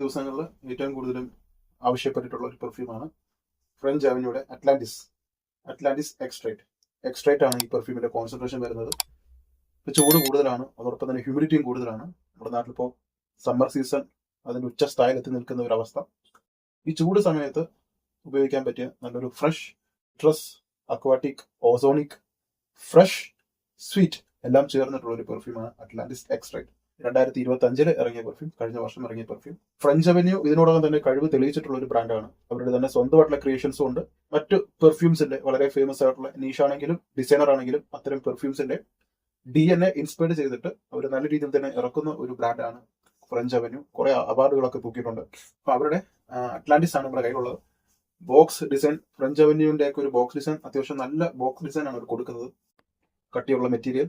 ദിവസങ്ങളിൽ ഏറ്റവും കൂടുതലും ആവശ്യപ്പെട്ടിട്ടുള്ള ഒരു പെർഫ്യൂമാണ് ഫ്രഞ്ച് അവന്യൂടെ അറ്റ്ലാന്റിസ് എക്സ്ട്രേറ്റ് ആണ് ഈ പെർഫ്യൂമിന്റെ കോൺസെൻട്രേഷൻ വരുന്നത്. ഇപ്പോൾ ചൂട് കൂടുതലാണ്, അതോടൊപ്പം തന്നെ ഹ്യൂമിഡിറ്റിയും കൂടുതലാണ്. നമ്മുടെ നാട്ടിലിപ്പോൾ സമ്മർ സീസൺ അതിന്റെ ഉച്ചസ്ഥായിലെത്തി നിൽക്കുന്ന ഒരു അവസ്ഥ. ഈ ചൂട് സമയത്ത് ഉപയോഗിക്കാൻ പറ്റിയ നല്ലൊരു fresh citrus aquatic ozonic fresh sweet എല്ലാം ചേർന്നിട്ടുള്ള ഒരു പെർഫ്യൂമാണ് അറ്റ്ലാന്റിസ് എക്സ്ട്രേറ്റ്. 2025 ഇറങ്ങിയ പെർഫ്യൂം, കഴിഞ്ഞ വർഷം ഇറങ്ങിയ പെർഫ്യൂം. ഫ്രഞ്ച് അവന്യൂ ഇതിനോടകം തന്നെ കഴിവ് തെളിയിച്ചിട്ടുള്ള ഒരു ബ്രാൻഡാണ്. അവരുടെ തന്നെ സ്വന്തമായിട്ടുള്ള ക്രിയേഷൻസും ഉണ്ട്. മറ്റ് പെർഫ്യൂംസിന്റെ വളരെ ഫേമസ് ആയിട്ടുള്ള നീഷ് ആണെങ്കിലും ഡിസൈനർ ആണെങ്കിലും അത്തരം പെർഫ്യൂംസിന്റെ DNA ഇൻസ്പയർ ചെയ്തിട്ട് അവർ നല്ല രീതിയിൽ തന്നെ ഇറക്കുന്ന ഒരു ബ്രാൻഡാണ് ഫ്രഞ്ച് അവന്യൂ. കുറെ അവാർഡുകളൊക്കെ തൂക്കിയിട്ടുണ്ട്. അപ്പൊ അവരുടെ അറ്റ്ലാന്റിസ് ആണ് നമ്മുടെ കയ്യിലുള്ളത്. ബോക്സ് ഡിസൈൻ, ഫ്രഞ്ച് അവന്യൂവിന്റെ ഒക്കെ ഒരു ബോക്സ് ഡിസൈൻ അത്യാവശ്യം നല്ല ബോക്സ് ഡിസൈൻ ആണ് അവർ കൊടുക്കുന്നത്. കട്ടിയുള്ള മെറ്റീരിയൽ,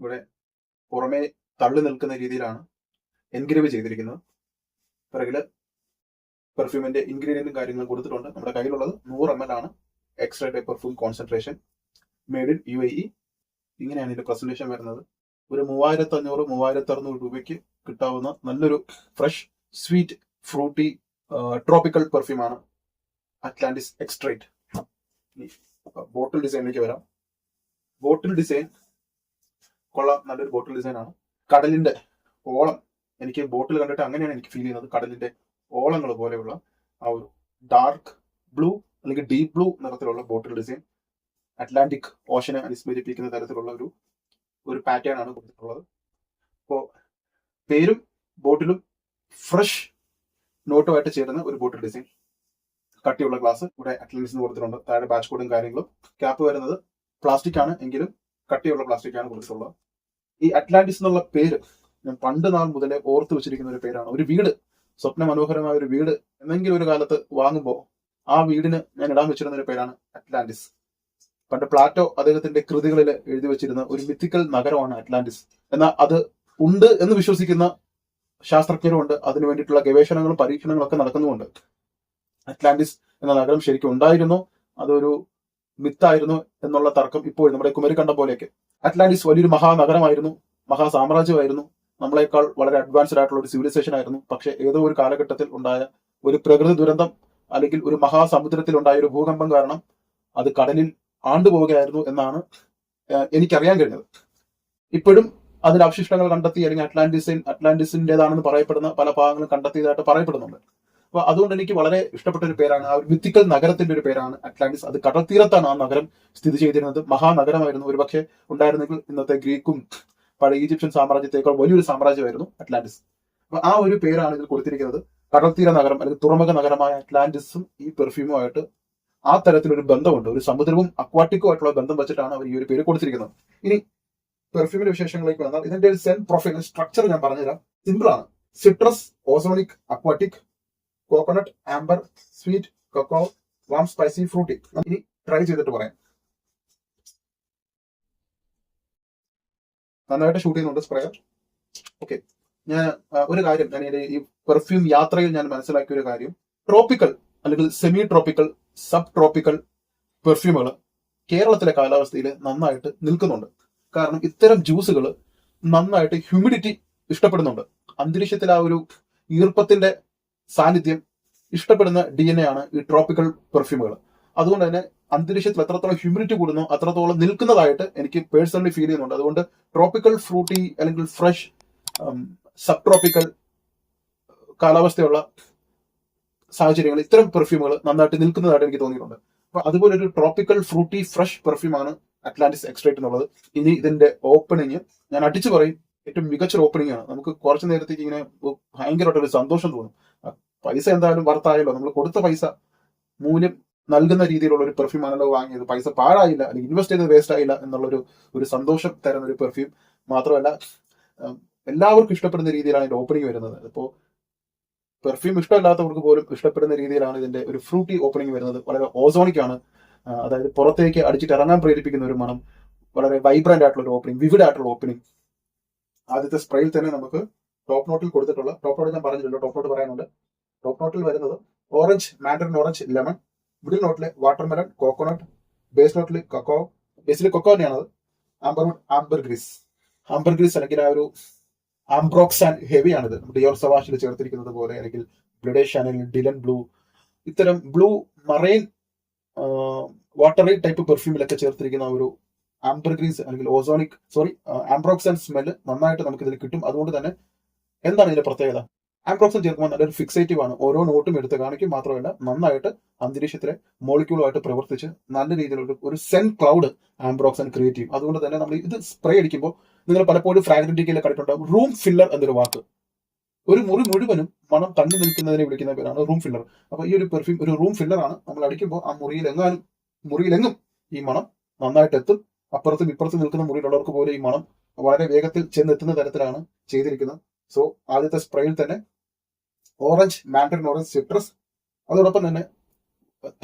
ഇവിടെ പുറമേ തള്ളി നിൽക്കുന്ന രീതിയിലാണ് എൻഗ്രേവ് ചെയ്തിരിക്കുന്നത്. പിറകില് പെർഫ്യൂമിന്റെ ഇൻഗ്രീഡിയന്റും കാര്യങ്ങളും കൊടുത്തിട്ടുണ്ട്. നമ്മുടെ കയ്യിലുള്ളത് 100 ml ആണ് extrait perfume concentration, made in UAE. ഇങ്ങനെയാണ് ഇതിന്റെ പ്രസന്റേഷൻ വരുന്നത്. ഒരു 3500-3600 രൂപയ്ക്ക് കിട്ടാവുന്ന നല്ലൊരു ഫ്രഷ് സ്വീറ്റ് ഫ്രൂട്ടി ട്രോപ്പിക്കൽ പെർഫ്യൂമാണ് അറ്റ്ലാന്റിസ് എക്സ്ട്രേറ്റ്. ബോട്ടിൽ ഡിസൈനിലേക്ക് വരാം. ബോട്ടിൽ ഡിസൈൻ കൊള്ളാം, നല്ലൊരു ബോട്ടിൽ ഡിസൈൻ ആണ്. കടലിന്റെ ഓളം, എനിക്ക് ബോട്ടിൽ കണ്ടിട്ട് അങ്ങനെയാണ് എനിക്ക് ഫീൽ ചെയ്യുന്നത്. കടലിന്റെ ഓളങ്ങൾ പോലെയുള്ള ആ ഒരു ഡാർക്ക് ബ്ലൂ അല്ലെങ്കിൽ ഡീപ് ബ്ലൂ നിറത്തിലുള്ള ബോട്ടിൽ ഡിസൈൻ, അറ്റ്ലാന്റിക് ഓഷനെ അനുസ്മരിപ്പിക്കുന്ന തരത്തിലുള്ള ഒരു പാറ്റേൺ ആണ് കൊടുത്തിട്ടുള്ളത്. അപ്പോൾ പേരും ബോട്ടിലും ഫ്രഷ് നോട്ടുമായിട്ട് ചേരുന്ന ഒരു ബോട്ടിൽ ഡിസൈൻ. കട്ടിയുള്ള ഗ്ലാസ് ഇവിടെ അറ്റ്ലാന്റിസിന് കൊടുത്തിട്ടുണ്ട്. താഴെ ബാച്ച് കോഡും കാര്യങ്ങളും. ക്യാപ്പ് വരുന്നത് പ്ലാസ്റ്റിക് ആണ്, എങ്കിലും കട്ടിയുള്ള പ്ലാസ്റ്റിക് ആണ് കൊടുത്തിട്ടുള്ളത്. ഈ അറ്റ്ലാന്റിസ് എന്നുള്ള പേര് ഞാൻ പണ്ട് നാൾ മുതലേ ഓർത്തു വെച്ചിരിക്കുന്ന ഒരു പേരാണ്. ഒരു വീട്, സ്വപ്ന മനോഹരമായ ഒരു വീട് എന്തെങ്കിലും ഒരു കാലത്ത് വാങ്ങുമ്പോൾ ആ വീടിന് ഞാൻ ഇടാൻ വെച്ചിരുന്ന ഒരു പേരാണ് അറ്റ്ലാന്റിസ്. പണ്ട് പ്ലാറ്റോ അദ്ദേഹത്തിന്റെ കൃതികളിൽ എഴുതി വെച്ചിരുന്ന ഒരു മിത്തിക്കൽ നഗരമാണ് അറ്റ്ലാന്റിസ്. എന്നാൽ അത് ഉണ്ട് എന്ന് വിശ്വസിക്കുന്ന ശാസ്ത്രജ്ഞരുമുണ്ട്. അതിനു വേണ്ടിയിട്ടുള്ള ഗവേഷണങ്ങളും പരീക്ഷണങ്ങളും ഒക്കെ നടക്കുന്നുമുണ്ട്. അറ്റ്ലാന്റിസ് എന്ന നഗരം ശരിക്കും ഉണ്ടായിരുന്നോ, അതൊരു മിത്തായിരുന്നു എന്നുള്ള തർക്കം ഇപ്പോഴും നമ്മുടെ കുമരിക്കണ്ടം പോലെയൊക്കെ. അറ്റ്ലാന്റിസ് വലിയൊരു മഹാനഗരമായിരുന്നു, മഹാസാമ്രാജ്യമായിരുന്നു, നമ്മളെക്കാൾ വളരെ അഡ്വാൻസ്ഡ് ആയിട്ടുള്ള ഒരു സിവിലൈസേഷൻ ആയിരുന്നു. പക്ഷെ ഏതോ ഒരു കാലഘട്ടത്തിൽ ഉണ്ടായ ഒരു പ്രകൃതി ദുരന്തം അല്ലെങ്കിൽ ഒരു മഹാസമുദ്രത്തിൽ ഉണ്ടായ ഒരു ഭൂകമ്പം കാരണം അത് കടലിൽ ആണ്ടുപോവുകയായിരുന്നു എന്നാണ് എനിക്കറിയാൻ കഴിഞ്ഞത്. ഇപ്പോഴും അതിന്റെ അവശിഷ്ടങ്ങൾ കണ്ടെത്തി അല്ലെങ്കിൽ അറ്റ്ലാന്റിസിന്റേതാണെന്ന് പറയപ്പെടുന്ന പല ഭാഗങ്ങളും കണ്ടെത്തിയതായിട്ട് പറയപ്പെടുന്നുണ്ട്. അപ്പൊ അതുകൊണ്ട് എനിക്ക് വളരെ ഇഷ്ടപ്പെട്ട ഒരു പേരാണ്, ആ ഒരു മിത്തിക്കൽ നഗരത്തിന്റെ ഒരു പേരാണ് അറ്റ്ലാന്റിസ്. അത് കടൽ തീരത്താണ് ആ നഗരം സ്ഥിതി ചെയ്തിരുന്നത്. മഹാനഗരമായിരുന്നു. ഒരുപക്ഷെ ഉണ്ടായിരുന്നെങ്കിൽ ഇന്നത്തെ ഗ്രീക്കും പഴയ ഈജിപ്ഷ്യൻ സാമ്രാജ്യത്തേക്കാൾ വലിയൊരു സാമ്രാജ്യമായിരുന്നു അറ്റ്ലാന്റിസ്. അപ്പൊ ആ ഒരു പേരാണ് ഇതിൽ കൊടുത്തിരിക്കുന്നത്. കടൽത്തീര നഗരം അല്ലെങ്കിൽ തുറമുഖ നഗരമായ അറ്റ്ലാന്റിസും ഈ പെർഫ്യൂമുമായിട്ട് ആ തരത്തിലൊരു ബന്ധമുണ്ട്. ഒരു സമുദ്രവും അക്വാട്ടിക്കും ആയിട്ടുള്ള ബന്ധം വെച്ചിട്ടാണ് അവർ ഈ ഒരു പേര് കൊടുത്തിരിക്കുന്നത്. ഇനി പെർഫ്യൂമിന്റെ വിശേഷങ്ങളിലേക്ക് വന്നാൽ ഇതിന്റെ ഒരു സെൻ പ്രൊഫൈൽ സ്ട്രക്ചർ ഞാൻ പറഞ്ഞുതരാം. സിമ്പിൾ ആണ്. Citrus, ozonic, aquatic, coconut, amber, sweet, cocoa, warm, spicy, fruity. ഇനി ട്രൈ ചെയ്തിട്ട് പറയാം. നന്നായിട്ട് ഷൂട്ട് ചെയ്യുന്നുണ്ട് സ്പ്രേ. ഓക്കെ, ഞാൻ ഒരു കാര്യം, ഞാൻ ഈ പെർഫ്യൂം യാത്രയിൽ ഞാൻ മനസ്സിലാക്കിയ ഒരു കാര്യം, ട്രോപ്പിക്കൽ അല്ലെങ്കിൽ സെമി ട്രോപ്പിക്കൽ, സബ് ട്രോപ്പിക്കൽ പെർഫ്യൂമുകൾ കേരളത്തിലെ കാലാവസ്ഥയിൽ നന്നായിട്ട് നിൽക്കുന്നുണ്ട്. കാരണം ഇത്തരം ജ്യൂസുകൾ നന്നായിട്ട് ഹ്യൂമിഡിറ്റി ഇഷ്ടപ്പെടുന്നുണ്ട്. അന്തരീക്ഷത്തിൽ ആ ഒരു ഈർപ്പത്തിന്റെ സാന്നിധ്യം ഇഷ്ടപ്പെടുന്ന DNA ആണ് ഈ ട്രോപ്പിക്കൽ പെർഫ്യൂമുകൾ. അതുകൊണ്ട് തന്നെ അന്തരീക്ഷത്തിൽ എത്രത്തോളം ഹ്യൂമിഡിറ്റി കൂടുന്നു അത്രത്തോളം നിൽക്കുന്നതായിട്ട് എനിക്ക് പേഴ്സണലി ഫീൽ ചെയ്യുന്നുണ്ട്. അതുകൊണ്ട് ട്രോപ്പിക്കൽ ഫ്രൂട്ടി അല്ലെങ്കിൽ ഫ്രഷ് സബ് ട്രോപ്പിക്കൽ കാലാവസ്ഥയുള്ള സാഹചര്യങ്ങളിൽ ഇത്തരം പെർഫ്യൂമുകൾ നന്നായിട്ട് നിൽക്കുന്നതായിട്ട് എനിക്ക് തോന്നിയിട്ടുണ്ട്. അപ്പൊ അതുപോലെ ഒരു ട്രോപ്പിക്കൽ ഫ്രൂട്ടി ഫ്രഷ് പെർഫ്യൂമാണ് അറ്റ്ലാന്റിസ് എക്സ്ട്രേറ്റ് എന്നുള്ളത്. ഇനി ഇതിന്റെ ഓപ്പണിങ് ഞാൻ അടിച്ചു പറയും, ഏറ്റവും മികച്ചൊരു ഓപ്പണിംഗ് ആണ്. നമുക്ക് കുറച്ചു നേരത്തേക്ക് ഇങ്ങനെ ഭയങ്കരമായിട്ടൊരു സന്തോഷം തോന്നും. പൈസ എന്തായാലും വർത്ഥായല്ലോ, നമ്മൾ കൊടുത്ത പൈസ മൂല്യം നൽകുന്ന രീതിയിലുള്ള ഒരു പെർഫ്യൂം ആണല്ലോ വാങ്ങിയത്. പൈസ പാഴായില്ല അല്ലെങ്കിൽ ഇൻവെസ്റ്റ് ചെയ്ത് വേസ്റ്റ് ആയില്ല എന്നുള്ളൊരു സന്തോഷം തരുന്ന ഒരു പെർഫ്യൂം. മാത്രമല്ല എല്ലാവർക്കും ഇഷ്ടപ്പെടുന്ന രീതിയിലാണ് ഇതിന്റെ ഓപ്പണിംഗ് വരുന്നത്. ഇപ്പോൾ പെർഫ്യൂം ഇഷ്ടമില്ലാത്തവർക്ക് പോലും ഇഷ്ടപ്പെടുന്ന രീതിയിലാണ് ഇതിന്റെ ഒരു ഫ്രൂട്ടി ഓപ്പണിംഗ് വരുന്നത്. വളരെ ഓസോണിക് ആണ്, അതായത് പുറത്തേക്ക് അടിച്ചിട്ട് ഇറങ്ങാൻ പ്രേരിപ്പിക്കുന്ന ഒരു മണം. വളരെ വൈബ്രന്റ് ആയിട്ടുള്ള ഒരു ഓപ്പണിംഗ്, വിവിഡ് ആയിട്ടുള്ള ഓപ്പണിംഗ്. ആദ്യത്തെ സ്പ്രേയിൽ തന്നെ നമുക്ക് ടോപ്പ് നോട്ടിൽ കൊടുത്തിട്ടുള്ള, ടോപ്പ് നോട്ട് ഞാൻ പറഞ്ഞില്ലല്ലോ, ടോപ്പ് നോട്ട് പറയാനുണ്ട്. ടോപ്പ് നോട്ടിൽ വരുന്നത് orange, mandarin orange, lemon. Middle നോട്ടിലെ വാട്ടർമെലൺ, കോക്കോനട്ട്. ബേസ് നോട്ടിൽ കൊക്കോ, ബേസിൽ കൊക്കോ തന്നെയാണത്. ആംബർ ഗ്രീസ് അല്ലെങ്കിൽ ആ ഒരു ആംബ്രോക്സാൻ ഹെവി ആണിത്. ഡിയോർ സവാഷിൽ ചേർത്തിരിക്കുന്നത് പോലെ, അല്ലെങ്കിൽ ബ്ലഡേ ഷാനൽ, ഡിലൻ ബ്ലൂ, ഇത്തരം ബ്ലൂ മറൈൻ വാട്ടറി ടൈപ്പ് പെർഫ്യൂമിലൊക്കെ ചേർത്തിരിക്കുന്ന ഒരു ആംബർഗ്രീസ് അല്ലെങ്കിൽ ആംബ്രോക്സാൻ സ്മെല്ല് നന്നായിട്ട് നമുക്ക് ഇതിൽ കിട്ടും. അതുകൊണ്ട് തന്നെ എന്താണ് ഇതിന്റെ പ്രത്യേകത? ആംബ്രോക്സാൻ ചേർക്കുമ്പോൾ നല്ലൊരു ഫിക്സേറ്റീവ് ആണ്. ഓരോ നോട്ടും എടുത്ത് കാണിക്കും. മാത്രമല്ല നന്നായിട്ട് അന്തരീക്ഷത്തിലെ മോളിക്യൂളുമായിട്ട് പ്രവർത്തിച്ച് നല്ല രീതിയിലുള്ള ഒരു സെൻ ക്ലൗഡ് ആംബ്രോക്സാൻ ക്രിയേറ്റ് ചെയ്യും. അതുകൊണ്ട് തന്നെ നമ്മൾ ഇത് സ്പ്രേ അടിക്കുമ്പോൾ നിങ്ങൾ പലപ്പോഴും ഫ്രാഗ്രന്റിക്കയിൽ കണ്ടിട്ടുണ്ടാവും റൂം ഫില്ലർ എന്നൊരു വാക്ക്. ഒരു മുറി മുഴുവനും മണം തങ്ങി നിൽക്കുന്നതിനെ വിളിക്കുന്ന പേരാണ് റൂം ഫില്ലർ. അപ്പൊ ഈ ഒരു പെർഫ്യൂം ഒരു റൂം ഫില്ലർ ആണ്. നമ്മൾ അടിക്കുമ്പോൾ ആ മുറിയിലെങ്ങും ഈ മണം നന്നായിട്ട് എത്തും. അപ്പുറത്തും ഇപ്പുറത്തും നിൽക്കുന്ന മുറിയിലുള്ളവർക്ക് പോലും ഈ മണം വളരെ വേഗത്തിൽ ചെന്നെത്തുന്ന തരത്തിലാണ് ചെയ്തിരിക്കുന്നത്. സോ ആദ്യത്തെ സ്പ്രേയിൽ തന്നെ ഓറഞ്ച്, മാൻഡറിൻ ഓറഞ്ച്, സിട്രസ്, അതോടൊപ്പം തന്നെ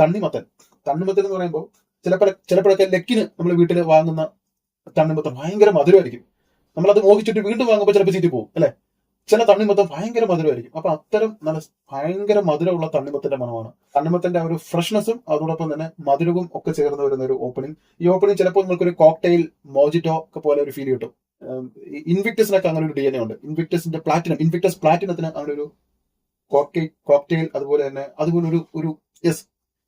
തണ്ണിമത്തൻ എന്ന് പറയുമ്പോൾ ചിലപ്പോഴൊക്കെ ലെക്കിന് നമ്മൾ വീട്ടിൽ വാങ്ങുന്ന തണ്ണിമത്തൻ ഭയങ്കര മധുരമായിരിക്കും. നമ്മളത് മോഹിച്ചിട്ട് വീണ്ടും വാങ്ങുമ്പോൾ ചിലപ്പോൾ ചീറ്റി പോകും അല്ലെ. ചില തണ്ണിമത്തം ഭയങ്കര മധുരമായിരിക്കും. അപ്പൊ അത്തരം നല്ല ഭയങ്കര മധുരമുള്ള തണ്ണിമത്തന്റെ മണമാണ്. തണ്ണിമത്തന്റെ ഒരു ഫ്രഷ്നെസ്സും അതോടൊപ്പം തന്നെ മധുരവും ഒക്കെ ചേർന്ന് വരുന്ന ഒരു ഓപ്പണിംഗ്. ഈ ഓപ്പണിംഗ് ചിലപ്പോൾ നിങ്ങൾക്കൊരു കോക്ടെയിൽ, മോജിറ്റോ ഒക്കെ പോലെ ഒരു ഫീൽ കിട്ടും. ഇൻവിക്ടസിനൊക്കെ അങ്ങനെ ഒരു DNA ഉണ്ട്. ഇൻവിക്ടസ് പ്ലാറ്റിനത്തിന് അങ്ങനെ ഒരു കോക്ടെയിൽ അതുപോലെ ഒരു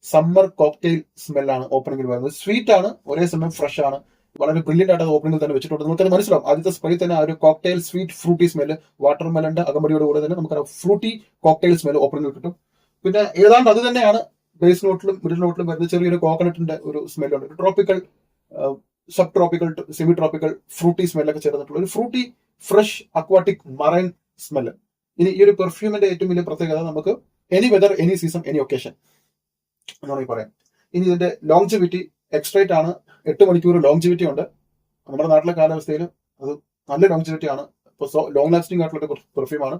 സമ്മർ കോക്ടെയിൽ സ്മെല്ലാണ് ഓപ്പണിംഗിൽ വരുന്നത്. സ്വീറ്റ് ആണ്, ഒരേ സമയം ഫ്രഷ് ആണ്. വളരെ ബ്രില്യന്റ് ആയിട്ട് ഓപ്പണിംഗിൽ തന്നെ വെച്ചിട്ടുണ്ട്. നമുക്കത് മനസ്സിലാവും. ആദ്യത്തെ സ്പ്രേ തന്നെ ആ ഒരു കോക്ടെയിൽ സ്വീറ്റ് ഫ്രൂട്ടി സ്മെല്ല്, വാട്ടർമെലന്റെ അകമ്പടിയോട് കൂടെ തന്നെ നമുക്ക് ഫ്രൂട്ടി കോക്ടെയിൽ സ്മെല്ല് ഓപ്പണിംഗിൽ കിട്ടും. പിന്നെ ഏതാണ്ട് അത് തന്നെയാണ് ബേസ് നോട്ടിലും മിഡിൽ നോട്ടിലും വരുന്ന ചെറിയൊരു കോക്കനട്ടിന്റെ ഒരു സ്മെല്ലുണ്ട്. ഒരു tropical, sub tropical, semi tropical fruity സ്മെല്ലൊക്കെ ചേർന്നിട്ടുള്ള ഒരു fruity fresh aquatic marine smell. ഇനി ഈ ഒരു പെർഫ്യൂമിന്റെ ഏറ്റവും വലിയ പ്രത്യേകത നമുക്ക് any weather, any season, any occasion എന്നാണ് പറയാം. ഇനി ഇതിന്റെ ലോങ്ജിവിറ്റി എക്സ്ട്രേറ്റ് ആണ്. 8 മണിക്കൂർ ലോങ്ജിവിറ്റി ഉണ്ട്. നമ്മുടെ നാട്ടിലെ കാലാവസ്ഥയിൽ അത് നല്ല ലോങ്ജിവിറ്റി ആണ്. ഇപ്പോൾ ലോങ് ലാസ്റ്റിംഗ് ആയിട്ടുള്ള ഒരു പെർഫ്യൂമാണ്.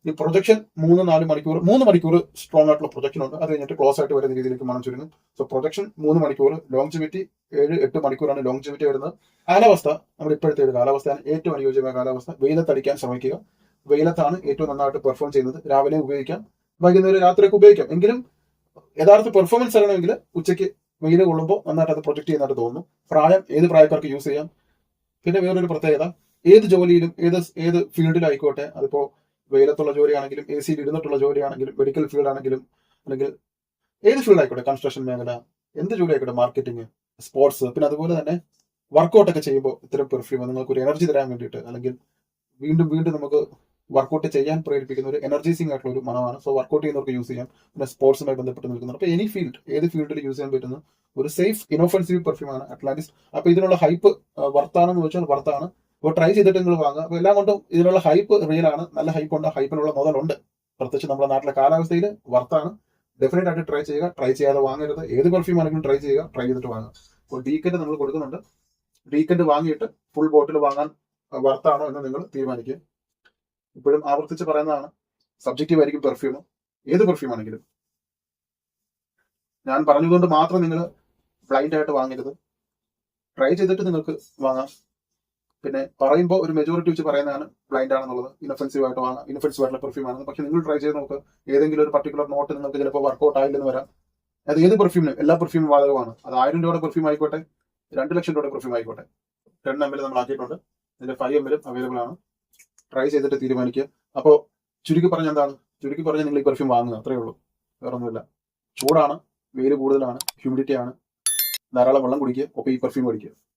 ഈ പ്രൊജക്ഷൻ 3 മണിക്കൂർ സ്ട്രോങ് ആയിട്ടുള്ള പ്രൊജക്ഷൻ ഉണ്ട്. അത് കഴിഞ്ഞിട്ട് ക്ലോസ് ആയിട്ട് വരുന്ന രീതിയിലേക്ക് മണം ചുരുങ്ങും. സോ പ്രൊജക്ഷൻ 3 മണിക്കൂർ, ലോങ്ജിവിറ്റി 7-8 മണിക്കൂറാണ് ലോങ്ജിവിറ്റി വരുന്നത്. കാലാവസ്ഥ നമ്മുടെ ഇപ്പോഴത്തെ ഒരു കാലാവസ്ഥയാണ് ഏറ്റവും അനുയോജ്യമായ കാലാവസ്ഥ. വെയിലത്തടിക്കാൻ ശ്രമിക്കുക. വെയിലത്താണ് ഏറ്റവും നന്നായിട്ട് പെർഫോം ചെയ്യുന്നത്. രാവിലെ ഉപയോഗിക്കാം, വൈകുന്നേരം രാത്രിയൊക്കെ ഉപയോഗിക്കാം. എങ്കിലും യഥാർത്ഥ പെർഫോമൻസ് അറിയണമെങ്കിൽ ഉച്ചയ്ക്ക് വെയിൽ കൊള്ളുമ്പോൾ നന്നായിട്ട് അത് പ്രൊജക്ട് ചെയ്യുന്നതായിട്ട് തോന്നുന്നു. ഏത് പ്രായക്കാർക്ക് യൂസ് ചെയ്യാം. പിന്നെ വേറൊരു പ്രത്യേകത, ഏത് ജോലിയിലും ഏത് ഫീൽഡിലായിക്കോട്ടെ, അതിപ്പോ വെയിലത്തുള്ള ജോലിയാണെങ്കിലും, AC ഇരുന്നിട്ടുള്ള ജോലിയാണെങ്കിലും, മെഡിക്കൽ ഫീൽഡ് ആണെങ്കിലും, അല്ലെങ്കിൽ ഏത് ഫീൽഡ് ആയിക്കോട്ടെ, കൺസ്ട്രക്ഷൻ മേഖല, എന്ത് ജോലി ആയിക്കോട്ടെ, മാർക്കറ്റിംഗ്, സ്പോർട്സ്, പിന്നെ അതുപോലെ തന്നെ വർക്കൗട്ട് ഒക്കെ ചെയ്യുമ്പോൾ ഇത്തരം പെർഫ്യൂം നിങ്ങൾക്ക് ഒരു എനർജി തരാൻ വേണ്ടിയിട്ട്, അല്ലെങ്കിൽ വീണ്ടും നമുക്ക് വർക്കൗട്ട് ചെയ്യാൻ പ്രേരിപ്പിക്കുന്ന ഒരു എനർജൈസിംഗ് ആയിട്ടുള്ള ഒരു മണമാണ്. സോ വർക്കൗട്ട് ചെയ്യുന്നവർക്ക് യൂസ് ചെയ്യാം. പിന്നെ സ്പോർട്സുമായി ബന്ധപ്പെട്ട് നിൽക്കുന്നത്. അപ്പൊ ഏത് ഫീൽഡിൽ യൂസ് ചെയ്യാൻ പറ്റുന്ന ഒരു സേഫ് ഇനോഫെൻസീവ് പെർഫ്യൂമാണ് അറ്റ്ലാന്റിസ്. അപ്പൊ ഇതിനുള്ള ഹൈപ്പ് വർത്താണെന്ന് വെച്ചാൽ വർത്താണ്. അപ്പോൾ ട്രൈ ചെയ്തിട്ട് നിങ്ങൾ വാങ്ങുക. അപ്പൊ എല്ലാം കൊണ്ടും ഇതിനുള്ള ഹൈപ്പ് റിയൽ ആണ്. നല്ല ഹൈപ്പ് ഉണ്ട്, ഹൈപ്പിനുള്ള മുതലുണ്ട്. പ്രത്യേകിച്ച് നമ്മുടെ നാട്ടിലെ കാലാവസ്ഥയിൽ വർത്താണ്. ഡെഫിനറ്റ് ആയിട്ട് ട്രൈ ചെയ്യുക. ട്രൈ ചെയ്യാതെ വാങ്ങരുത്. ഏത് പെർഫ്യൂം ആണെങ്കിലും ട്രൈ ചെയ്യുക. ട്രൈ ചെയ്തിട്ട് വാങ്ങുക. അപ്പോൾ ഡീക്കന്റ് നമ്മൾ കൊടുക്കുന്നുണ്ട്. ഡീക്കന്റ് വാങ്ങിയിട്ട് ഫുൾ ബോട്ടിൽ വാങ്ങാൻ വർത്താണോ എന്ന് നിങ്ങൾ തീരുമാനിക്കുക. ഇപ്പോഴും ആവർത്തിച്ച് പറയുന്നതാണ്, സബ്ജക്റ്റീവ് ആയിരിക്കും പെർഫ്യൂം. ഏത് പെർഫ്യൂം ആണെങ്കിലും ഞാൻ പറഞ്ഞതുകൊണ്ട് മാത്രം നിങ്ങൾ ബ്ലൈൻഡ് ആയിട്ട് വാങ്ങരുത്. ട്രൈ ചെയ്തിട്ട് നിങ്ങൾക്ക് വാങ്ങാം. പിന്നെ പറയുമ്പോൾ ഒരു മെജോറിറ്റി വെച്ച് പറയുന്നതാണ് ബ്ലൈൻഡ് ആണെന്നുള്ളത്. ഇനൊഫെൻസീവ് ആയിട്ടുള്ള പെർഫ്യൂം ആണെന്ന്. പക്ഷെ നിങ്ങൾ ട്രൈ ചെയ്ത് നോക്കുക. ഏതെങ്കിലും ഒരു പർട്ടിക്കുലർ നോട്ട് നിങ്ങൾക്ക് ചിലപ്പോൾ വർക്കൗട്ട് ആയില്ലെന്ന് വരാം. അത് ഏത് പെർഫ്യൂമിനും, എല്ലാ പെർഫ്യൂമും ബാധകമാണ്. അത് 1000 രൂപയുടെ പെർഫ്യൂം ആയിക്കോട്ടെ, 2 ലക്ഷം രൂപയുടെ പെർഫ്യൂം ആയിക്കോട്ടെ. 10 ml നമ്മൾ ആക്കിയിട്ടുണ്ട്. ഇതിന്റെ 5 ml അവൈലബിൾ ആണ്. ട്രൈ ചെയ്തിട്ട് തീരുമാനിക്കുക. അപ്പോൾ ചുരുക്കി പറഞ്ഞ നിങ്ങൾ ഈ പെർഫ്യൂം വാങ്ങുക, അത്രേ ഉള്ളൂ. വേറൊന്നുമില്ല. ചൂടാണ്, വെയിൽ കൂടുതലാണ്, ഹ്യൂമിഡിറ്റി ആണ്. ധാരാളം വെള്ളം കുടിക്കുക. ഒപ്പം ഈ പെർഫ്യൂം മേടിക്കുക.